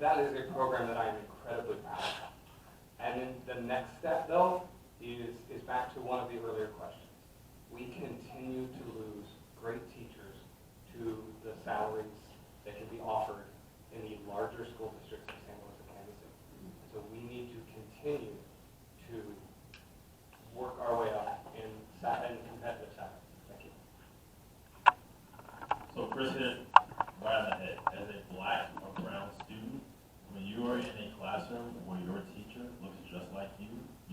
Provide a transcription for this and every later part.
that is a program that I am incredibly proud of. And then the next step, though, is back to one of the earlier questions. We continue to lose great teachers to the salaries that can be offered in the larger school districts of St. Louis and Kansas City. So we need to continue to work our way up in competitive salaries. Thank you. So Chris hit right on the head. As a black or brown student, when you are in a classroom where your teacher looks just like you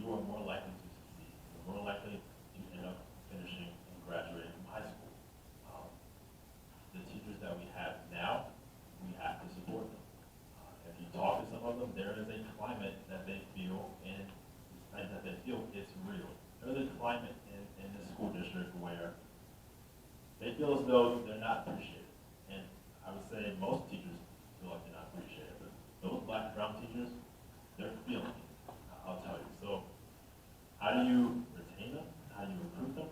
are more likely to succeed. You're more likely to end up finishing and graduating from high school. The teachers that we have now, we have to support them. If you talk to some of them, there is a climate that they feel it's real. There's a climate in the school district where they feel as though they're not appreciated. And I would say most teachers feel like they're not appreciated. But those black and brown teachers, they're feeling it, I'll tell you. So how do you retain them? How do you recruit them?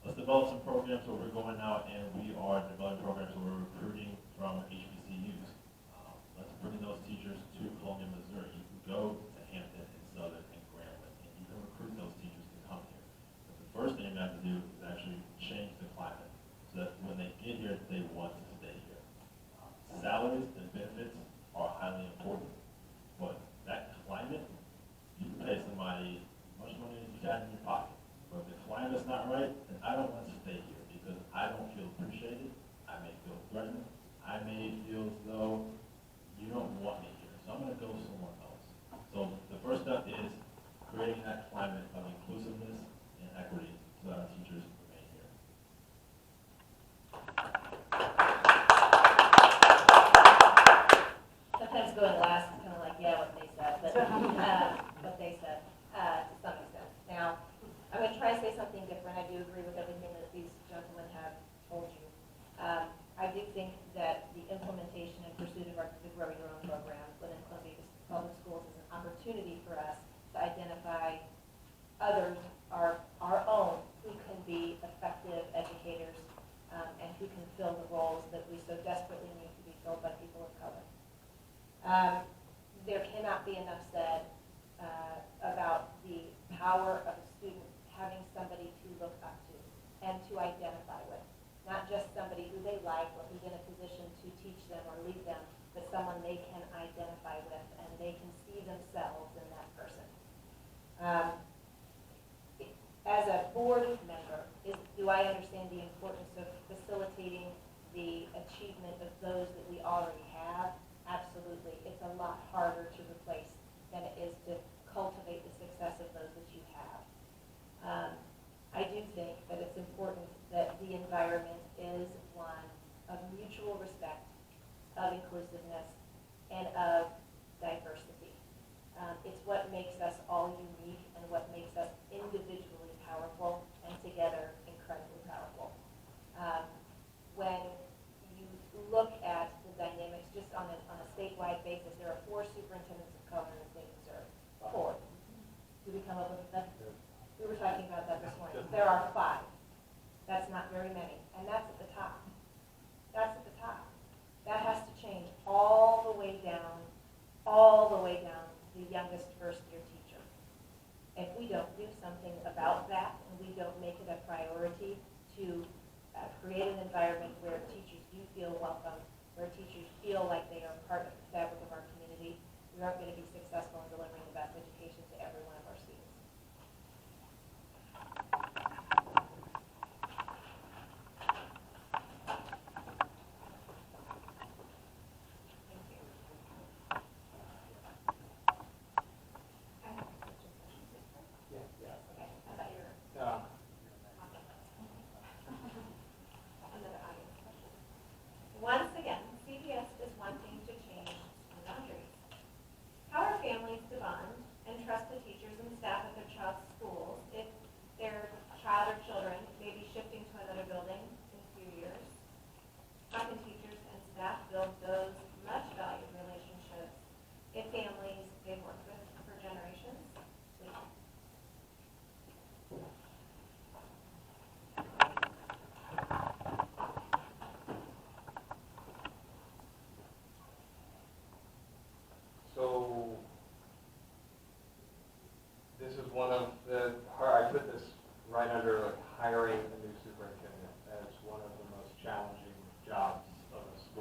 Let's develop some programs where we're going out and we are developing programs where we're recruiting from HBCUs. Let's bring those teachers to Columbia, Missouri. You can go to Hampton and Southern and Grambling, and you can recruit those teachers to come here. But the first thing you have to do is actually change the climate so that when they get here, they want to stay here. Salaries and benefits are highly important, but that climate, you can pay somebody as much money as you got in your pocket. But if the climate's not right, then I don't want to stay here because I don't feel appreciated. I may feel threatened. I may feel as though you don't want me here, so I'm going to go somewhere else. So the first step is creating that climate of inclusiveness and equity so that our teachers remain here. Sometimes going last is kind of like, yeah, what they said, but what they said to some extent. Now, I'm going to try to say something different. I do agree with everything that these gentlemen have told you. I do think that the implementation and pursuit of the Grow Your Own program within Columbia Public Schools is an opportunity for us to identify others, our own, who can be effective educators and who can fill the roles that we so desperately need to be filled by people of color. There cannot be enough said about the power of a student having somebody to look up to and to identify with. Not just somebody who they like or who's in a position to teach them or lead them, but someone they can identify with and they can see themselves in that person. As a board member, do I understand the importance of facilitating the achievement of those that we already have? Absolutely. It's a lot harder to replace than it is to cultivate the success of those that you have. I do think that it's important that the environment is one of mutual respect, of inclusiveness, and of diversity. It's what makes us all unique and what makes us individually powerful and together incredibly powerful. When you look at the dynamics just on a statewide basis, there are 4 superintendents of color in the state of Missouri. 4. Did we come up with that? We were talking about that this morning. There are 5. That's not very many. And that's at the top. That's at the top. That has to change all the way down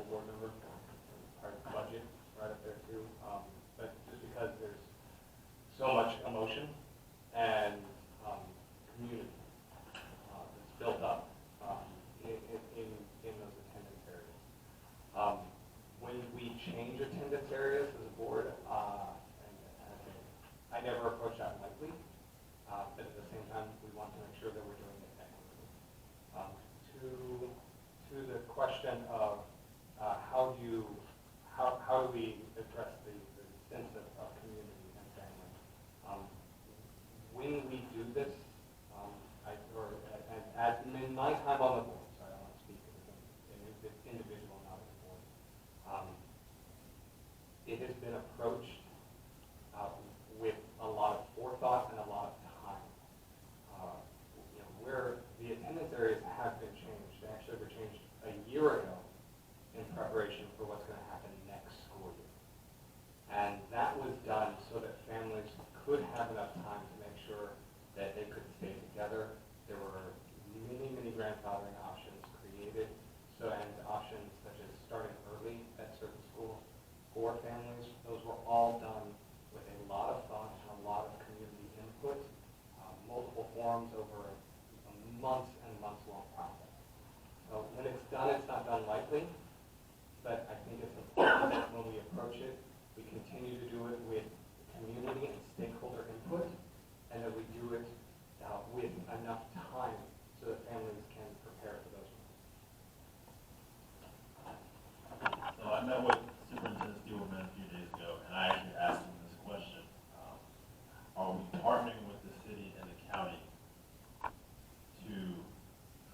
board member. Our budget right up there too. But just because there's so much emotion and community that's built up in those attendance areas. When we change attendance areas as a board, I never approach that lightly, but at the same time, we want to make sure that we're doing it equitably. To the question of how do we address the sense of community and family? When we do this, in my time on the board, so I don't want to speak as an individual, not as a board, it has been approached with a lot of forethought and a lot of time. Where the attendance areas have been changed, they actually were changed a year ago in preparation for what's going to happen next school year. And that was done so that families could have enough time to make sure that they could stay together. There were many grandfathering options created, and options such as starting early at certain schools for families. Those were all done with a lot of thought and a lot of community input, multiple forums over a months and months long process. So when it's done, it's not done lightly, but I think it's important that when we approach it, we continue to do it with community and stakeholder input, and that we do it with enough time so that families can prepare for those moments. So I met with Superintendent Steelman a few days ago, and I actually asked him this question. Are we partnering with the city and the county to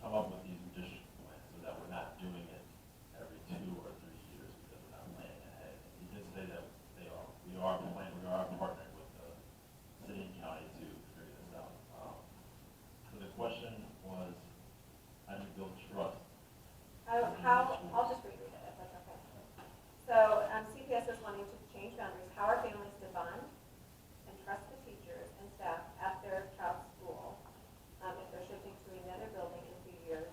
come up with these district plans so that we're not doing it every 2 or 3 years because we're not planning ahead? He did say that they are. We are partnering with the city and county to figure this out. So the question was, how do you build trust? I'll just read it if that's okay. So CPS is wanting to change boundaries. How are families to bond and trust the teachers and staff at their child's school if they're shifting to another building in a few years?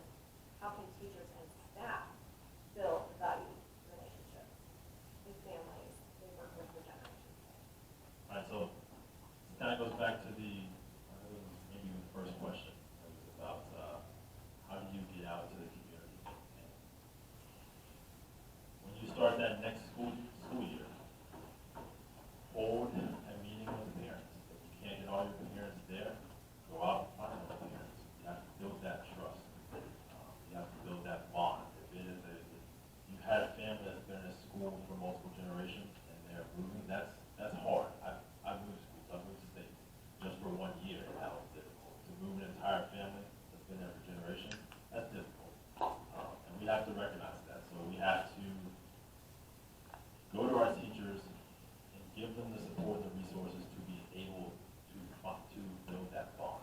How can teachers and staff build valued relationships with families they work with for generations? All right, so it kind of goes back to maybe the first question. It was about how do you get out to the community? And when you start that next school year, hold a meeting with the parents. If you can't get all your parents there, go out and find those parents. You have to build that trust. You have to build that bond. If you had a family that's been in school for multiple generations and they're moving, that's hard. I've moved schools, I've moved states just for 1 year, and that was difficult. To move an entire family that's been there for generations, that's difficult. And we have to recognize that. So we have to go to our teachers and give them the support and the resources to be able to build that bond.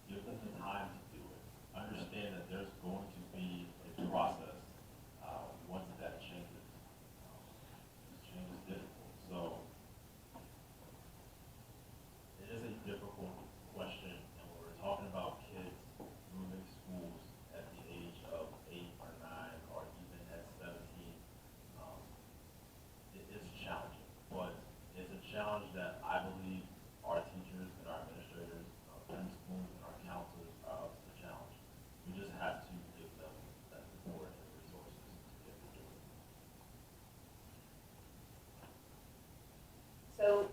Give them the time to do it. Understand that there's going to be a process once that changes. This change is difficult. So it is a difficult question, and when we're talking about kids moving schools at the age of 8 or 9 or even at 17, it is challenging, but it's a challenge that I believe our teachers and our administrators, our principals and our counselors are up to the challenge. We just have to give them that support and resources to get to do it. So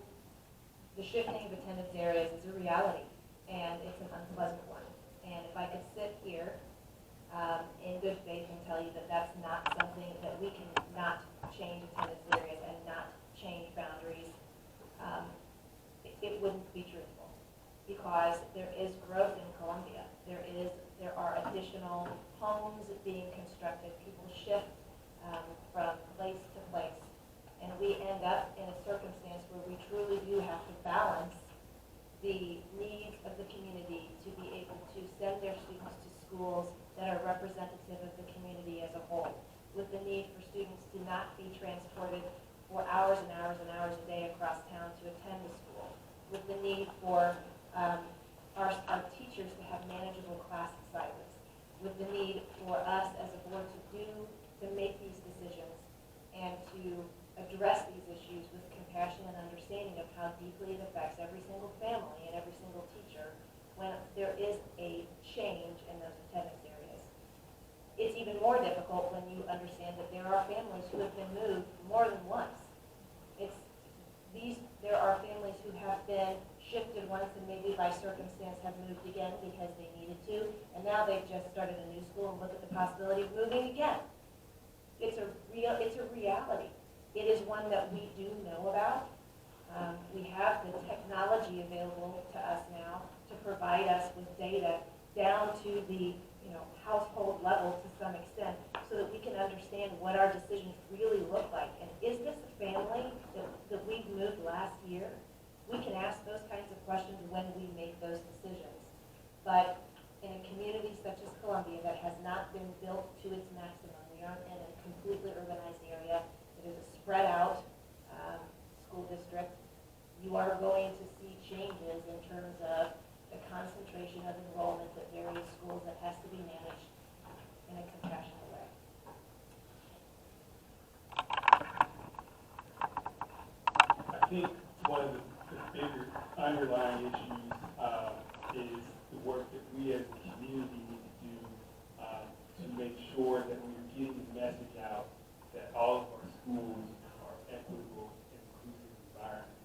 the shifting of attendance areas is a reality, and it's an unpleasant one. And if I could sit here in good faith and tell you that that's not something that we can not change attendance areas and not change boundaries, it wouldn't be truthful. Because there is growth in Columbia. There are additional homes being constructed. People shift from place to place. And we end up in a circumstance where we truly do have to balance the needs of the community to be able to send their students to schools that are representative of the community as a whole, with the need for students to not be transported for hours and hours and hours a day across town to attend the school, with the need for our teachers to have manageable class sizes, with the need for us as a board to make these decisions address these issues with compassion and understanding of how deeply it affects every single family and every single teacher when there is a change in those attendance areas. It's even more difficult when you understand that there are families who have been moved more than once. There are families who have been shifted once and maybe by circumstance have moved again because they needed to, and now they've just started a new school and look at the possibility of moving again. It's a reality. It is one that we do know about. We have the technology available to us now to provide us with data down to the household level to some extent, so that we can understand what our decisions really look like. And is this a family that we've moved last year? We can ask those kinds of questions when we make those decisions. But in a community such as Columbia that has not been built to its maximum, we aren't in a completely urbanized area, it is a spread out school district, you are going to see changes in terms of the concentration of enrollment at various schools that has to be managed in a compassionate way. I think one of the bigger underlying issues is the work that we as a community need to do to make sure that we're getting the message out that all of our schools are equitable and inclusive environments.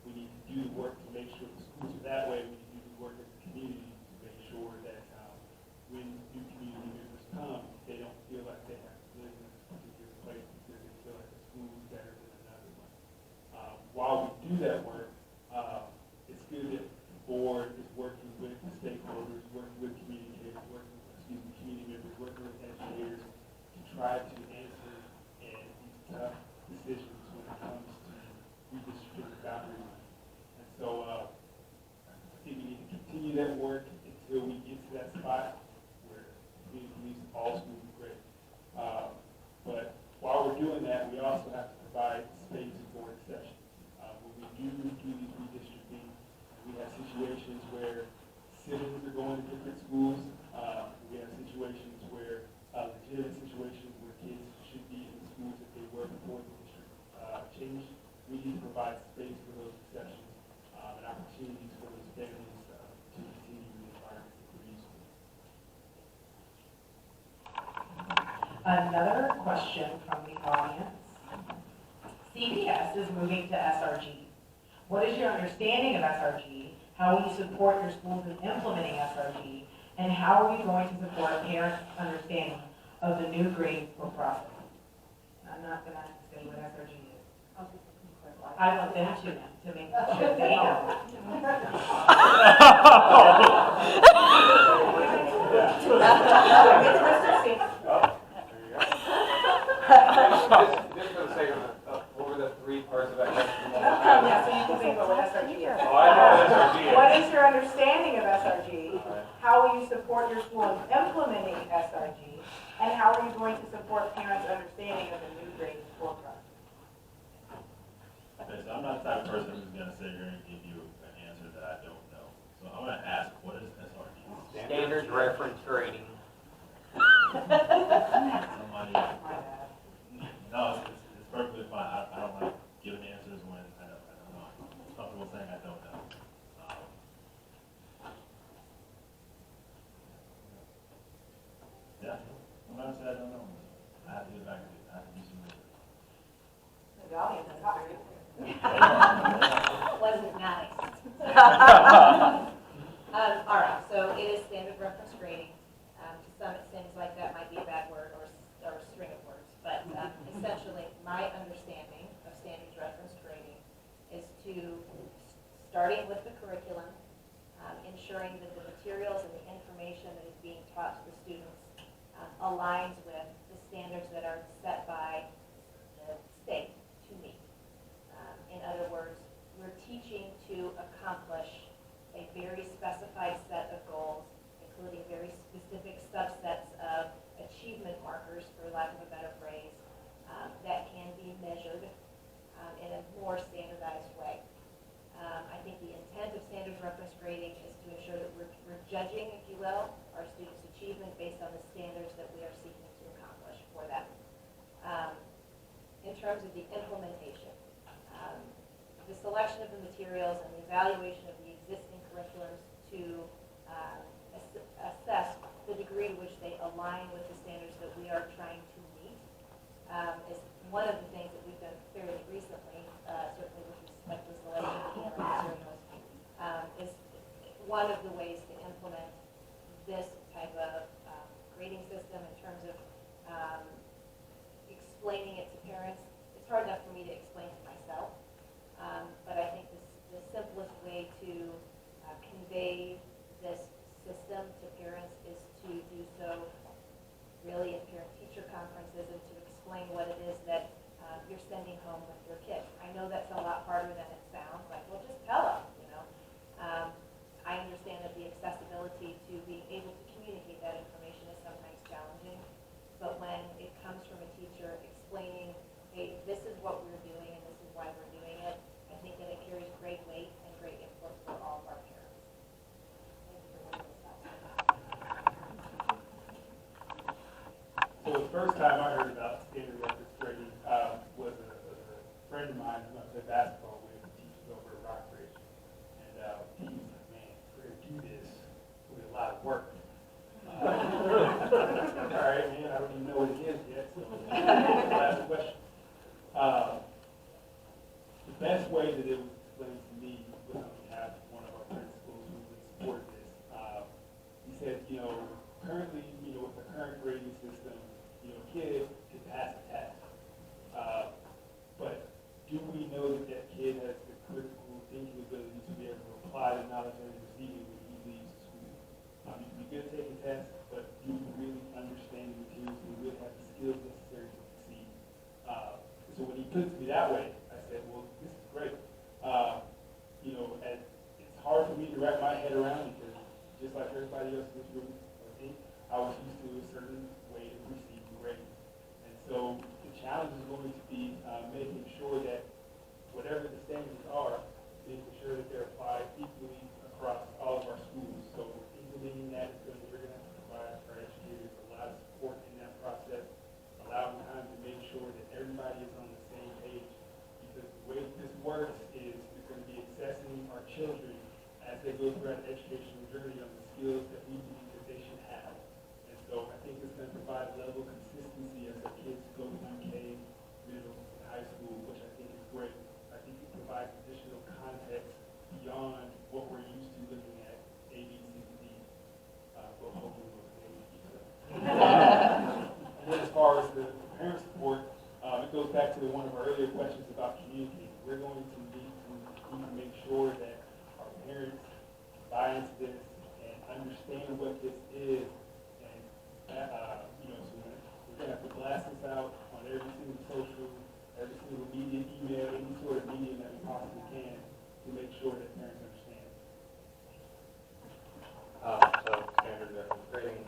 We need to do the work to make sure the schools are that way. We need to do the work as a community to make sure that when new community members come, they don't feel like they have to live in this particular place because they feel like the school is better than another one. While we do that work, it's good that the board is working with the stakeholders, working with community members, working with educators to try to answer these tough decisions when it comes to redistricting boundary lines. And so I think we need to continue that work until we get to that spot where community believes all schools are great. But while we're doing that, we also have to provide space for exceptions. When we do these redistricting, we have situations where siblings are going to different schools. We have situations where, legitimate situations where kids should be in the schools that they were before the district changed. We need to provide space for those exceptions and opportunities for those families to continue in the environments that they're used to. Another question from the audience. CPS is moving to SRG. What is your understanding of SRG? How will you support your schools in implementing SRG? And how are you going to support parents' understanding of the new grade for process? I'm not going to say what SRG is. I want them to make sure they know. Just for the sake of what were the three parts of that question? Yeah, so you can think about what SRG is. Oh, I know what SRG is. What is your understanding of SRG? All right. How will you support your school in implementing SRG? And how are you going to support parents' understanding of the new grade school process? Okay, so I'm not the type of person who's gonna sit here and give you an answer that I don't know. So I'm gonna ask, what is SRG? Standard reference grading. Somebody, My bad. no, it's perfectly fine. I don't like giving answers when I don't know. I'm comfortable saying I don't know. Yeah, I'm gonna say I don't know. I have to get back to it. I have to do some research. The audience is hungry. Wasn't nice. All right, so it is standard reference grading. To some, it seems like that might be a bad word or a string of words, but essentially, my understanding of standard reference grading is to, starting with the curriculum, ensuring that the materials and the information that is being taught to the students aligns with the standards that are set by the state to meet. In other words, we're teaching to accomplish a very specified set of goals, including very specific subsets of achievement markers, for lack of a better phrase, that can be measured in a more standardized way. I think the intent of standard reference grading is to ensure that we're judging, if you will, our students' achievement based on the standards that we are seeking to accomplish for them. In terms terms of the implementation, the selection of the materials and the evaluation of the existing curriculums to assess the degree to which they align with the standards that we are trying to meet is one of the things that we've done fairly recently, certainly with respect to the selection of the materials, is one of the ways to implement this type of grading system in terms of explaining it to parents. It's hard enough for me to explain to myself, but I think the simplest way to convey this system to parents is to do so really in parent-teacher conferences and to explain what it is that you're sending home with your kids. I know that's a lot harder than it sounds, like, well, just tell them, you know. I understand that the accessibility to being able to communicate that information is sometimes challenging, but when it comes from a teacher explaining, hey, this is what we're doing and this is why we're doing it, I think that it carries great weight and great input for all of our parents. Thank you for bringing this up. So the first time I heard about standard reference grading was a friend of mine who I played basketball with, who teaches over at Rockbridge. And he was like, man, if we're going to do this, it's going to be a lot of work. All right, man, I don't even know what it is yet, so last question. The best way that it was explained to me was on behalf of one of our principals who would support this. He said, you know, currently, you know, with the current grading system, you know, a kid can pass a test. But do we know that that kid has the critical thinking ability to be able to apply the knowledge that he's receiving when he leaves school? You can be good at taking tests, but do you really understand the materials and really have the skills necessary to succeed? So when he put it to me that way, I said, well, this is great. You know, and it's hard for me to wrap my head around because just like everybody else in this room, I think, I was used to a certain way of receiving grades. And so the challenge is going to be making sure that whatever the standards are, making sure that they're applied equally across all of our schools. So implementing that is going to, we're going to have to provide our educators a lot of support in that process, allowing time to make sure that everybody is on the same page. Because the way this works is it's going to be assessing our children as they go through an educational journey on the skills that we believe that they should have. And so I think it's going to provide a level of consistency as the kids go through K, middle, and high school, which I think is great. I think it provides additional context beyond what we're used to looking at A, B, C, D. Well, hopefully we'll say And then as far as the parent support, it goes back to one of our earlier questions about communicating. We're going to need to make sure that our parents buy into this and understand what this is. And, you know, so we're going to have to blast this out on every single social, every single media, email, any sort of medium that we possibly can to make sure that parents understand. So standard reference grading.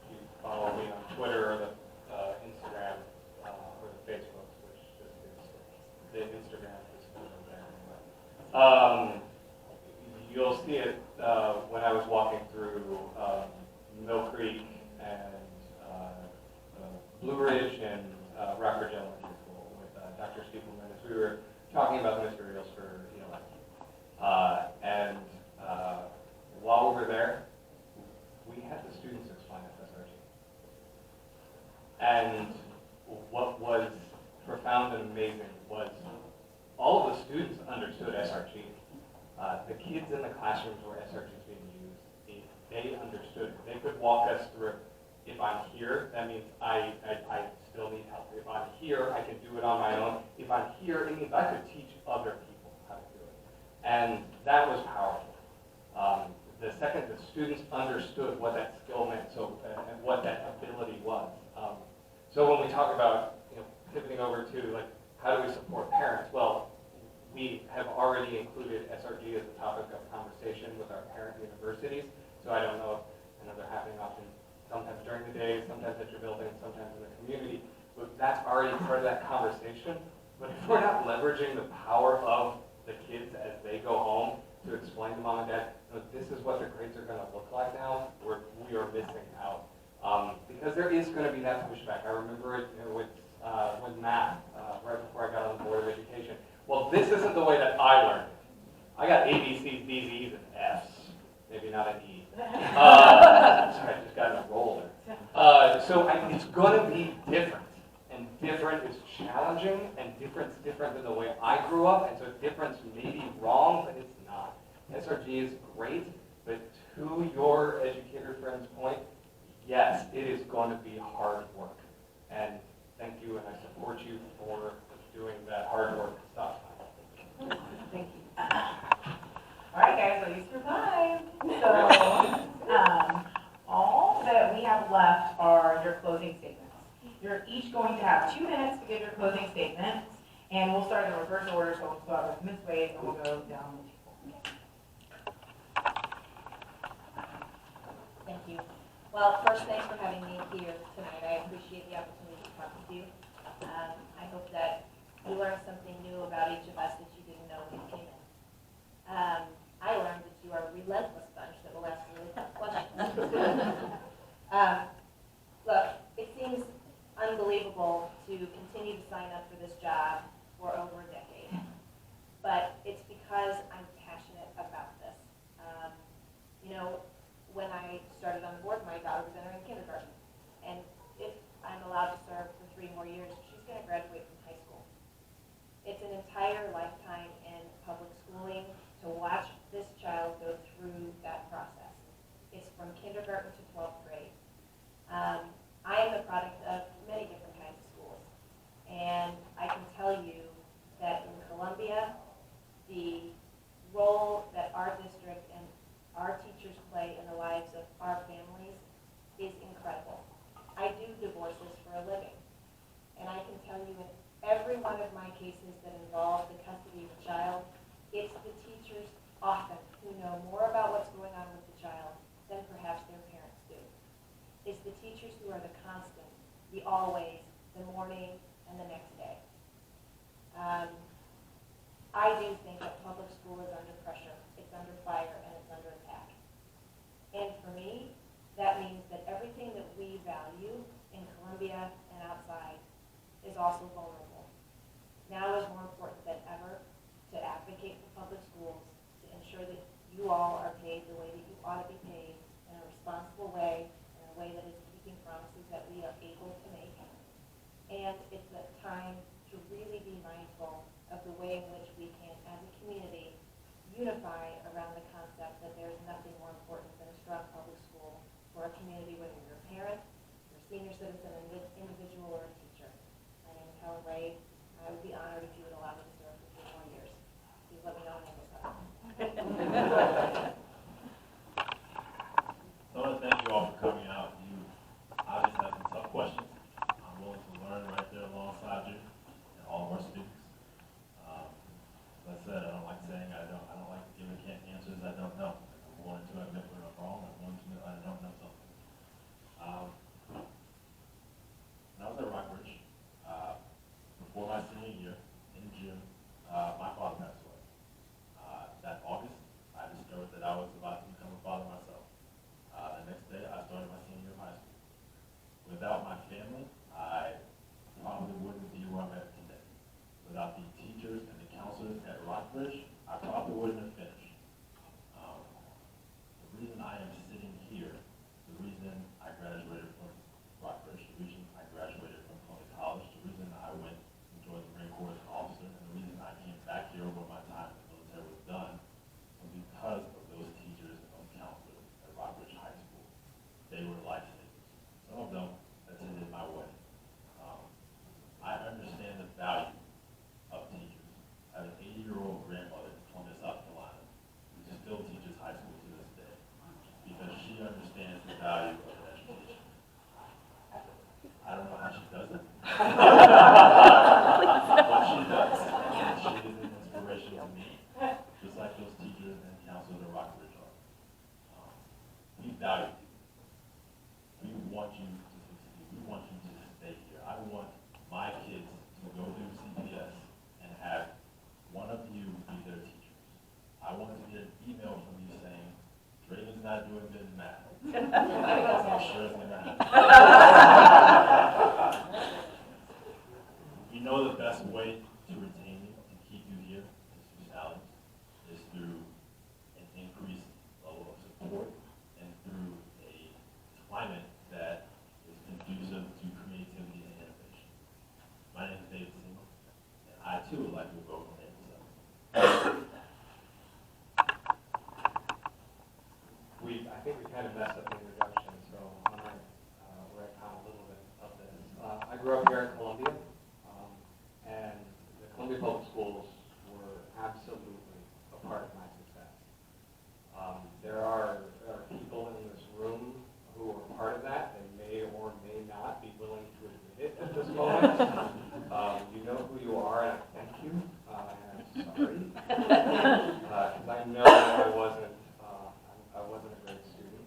You follow me on Twitter or the Instagram or the Facebook, which just is the Instagram is over there. You'll see it when I was walking through Mill Creek and Blue Ridge and Rockbridge Elementary School with Dr. Stiefelman as we were talking about the materials for and while we were there, we had the students explain SRG. And what was profound and amazing was all of the students understood SRG. The kids in the classrooms where SRG is being used, they understood. They could walk us through. If I'm here, that means I still need help. If I'm here, I can do it on my own. If I'm here, it means I could teach other people how to do it. And that was powerful. The second the students understood what that skill meant, and what that ability was. So when we talk about pivoting over to like how do we support parents, well, we have already included SRG as a topic of conversation with our parent universities. So I don't know if they're happening often, sometimes during the day, sometimes at your building, sometimes in the community. But that's already part of that conversation. But if we're not leveraging the power of the kids as they go home to explain to mom and dad, this is what the grades are going to look like now, we are missing out. Because because there is going to be that pushback. I remember it with math right before I got on the Board of Education. Well, this isn't the way that I learned it. I got A, B, C's, D's, E's, and F's. Maybe not an E. Sorry, I just got in a roll there. It's going to be different. And different is challenging, and different's different than the way I grew up, and so difference may be wrong, but it's not. SRG is great, but to your educator friend's point, yes, it is going to be hard work. And thank you, and I support you for doing that hard work stuff. Thank you. All right, guys, so you survived. So, all that we have left are your closing statements. You're each going to have 2 minutes to give your closing statements, and we'll start in the reverse order, so we'll start with Ms. Wade, and we'll go down the table. Thank you. Well, first, thanks for having me here tonight. I appreciate the opportunity to talk to you. I hope that you learned something new about each of us that you didn't know when you came in. I learned that you are a relentless bunch that will ask really tough questions. Look, it seems unbelievable to continue to sign up for this job for over a decade, but it's because I'm passionate about this. When I started on the board, my daughter was entering kindergarten, and if I'm allowed to serve for 3 more years, she's going to graduate from high school. It's an entire lifetime in public schooling to watch this child go through that process. It's from kindergarten to 12th grade. I am the product of many different kinds of schools, and I can tell you that in Columbia, the role that our district and our teachers play in the lives of our families is incredible. I do divorces for a living, and I can tell you in every one of my cases that involve the custody of a child, it's the teachers often who know more about what's going on with the child than perhaps their parents do. It's the teachers who are the constant, the always, the morning, and the next day. I do think that public school is under pressure, it's under fire, and it's under attack. And for me, that means that everything that we value in Columbia and outside is also vulnerable. Now is more important than ever to advocate for public schools, to ensure that you all are paid the way that you ought to be paid in a responsible way, in a way that is keeping promises that we are able to make. And it's a time to really be mindful of the way in which we can, as a community, unify around the concept that there is nothing more important than a strong public school for a community, whether you're a parent, you're a senior citizen, an individual, or a teacher. My name is Helen Wade. I would be honored if you would allow me to serve for 3 more years. Please let me know when it's up. So I want to thank you all for coming out. You obviously have some tough questions. I'm willing to learn right there alongside you and all of our students. As I said, I don't like saying I don't like giving answers I don't know. I'm willing to admit when I'm wrong. I'm willing to admit I don't know something. When I was at Rockbridge, before my senior year, in June, my father passed away. That August, I discovered that I was about to become a father myself. The next day, I started my senior year of high school. Without my family, I probably wouldn't be where I'm at today. Without the teachers and the counselors at Rockbridge, I probably wouldn't have finished. The reason I am sitting here, the reason I graduated from Rockbridge, the reason I graduated from Columbia College, the reason I went and joined the Marine Corps as an officer, and the reason I came back here when my time in the military was done, was because of those teachers and those counselors at Rockbridge High School. They were lifesavers. Some of them attended my wedding. I understand the value of teachers. I have an 80-year-old grandmother in Columbia, South Carolina, who still teaches high school to this day because she understands the value of education. I don't know how she does it, but she does. And she is an inspiration to me, just like those teachers and counselors at Rockbridge are. We value you. We want you to succeed. We want you to stay here. I want my kids to go through CPS and have one of you be their teachers. I want to get an email from you saying, Drayden's not doing good in math. I'm sure it's going to happen. too would like to vote on it, so. I think we kind of messed up the introduction, so I'm going to retcon a little bit of this. I grew up here in Columbia, and the Columbia Public Schools were absolutely a part of my success. There are people in this room who are part of that. They may or may not be willing to admit it at this moment. You know who you are, and I thank you, and I'm sorry. Because I know I wasn't a great student.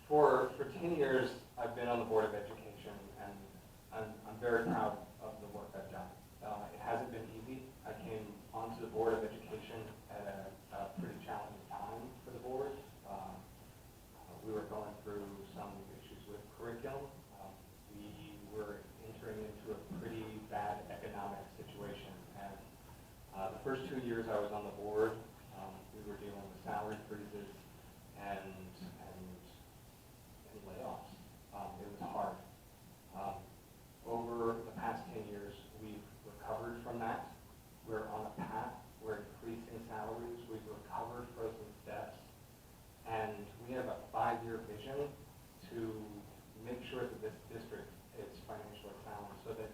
For 10 years, I've been on the Board of Education, and I'm very proud of the work I've done. It hasn't been easy. I came onto the Board of Education at a pretty challenging time for the board. We were going through some issues with curriculum. We were entering into a pretty bad economic situation, and the first 2 years I was on the board, we were dealing with salary freezes and layoffs. It was hard. Over the past 10 years, we've recovered from that. We're on a path. We're increasing salaries. We've recovered frozen steps. And we have a 5-year vision to make sure that this district is financially sound so that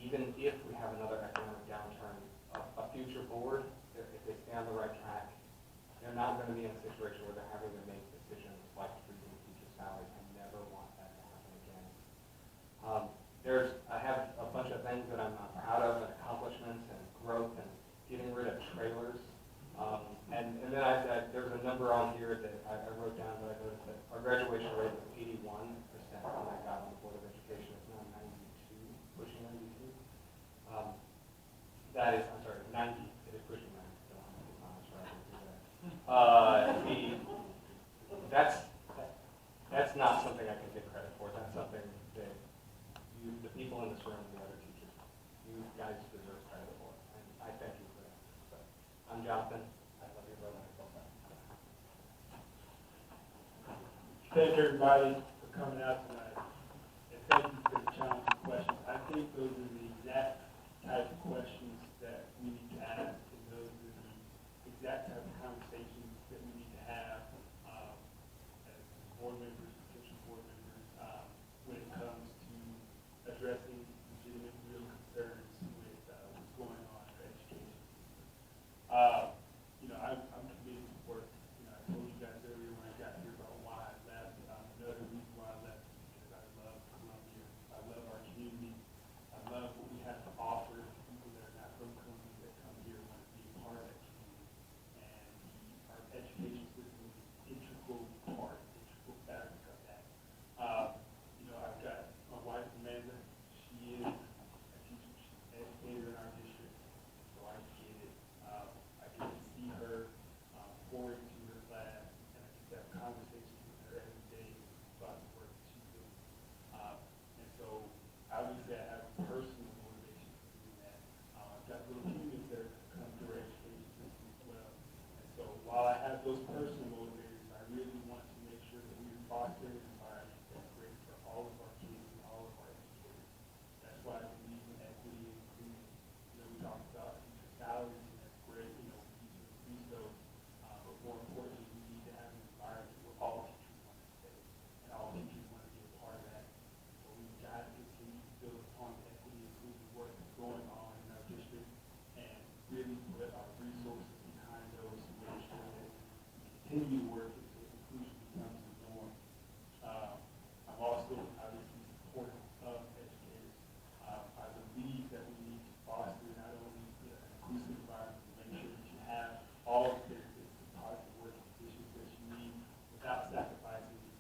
even if we have another economic downturn, a future board, if they stay on the right track, they're not going to be in a situation where they're having to make decisions like freezing teacher salaries. I never want that to happen again. I have a bunch of things that I'm proud of, and accomplishments and growth and getting rid of trailers. And then there's a number on here that I wrote down that I noticed that our graduation rate was 81% when I got on the Board of Education. It's now 92, pushing 92. That is, I'm sorry, 90. It is pushing 90. So I'm not sure I can do that. That's not something I can take credit for. That's something that the people in this room, the other teachers, you guys deserve credit for. And I thank you for that. So, I'm Jonathan. I love you, brother. Thank everybody for coming out tonight, and thank you for the challenging questions. I think those are the exact type of questions that we need to ask, and those are the exact type of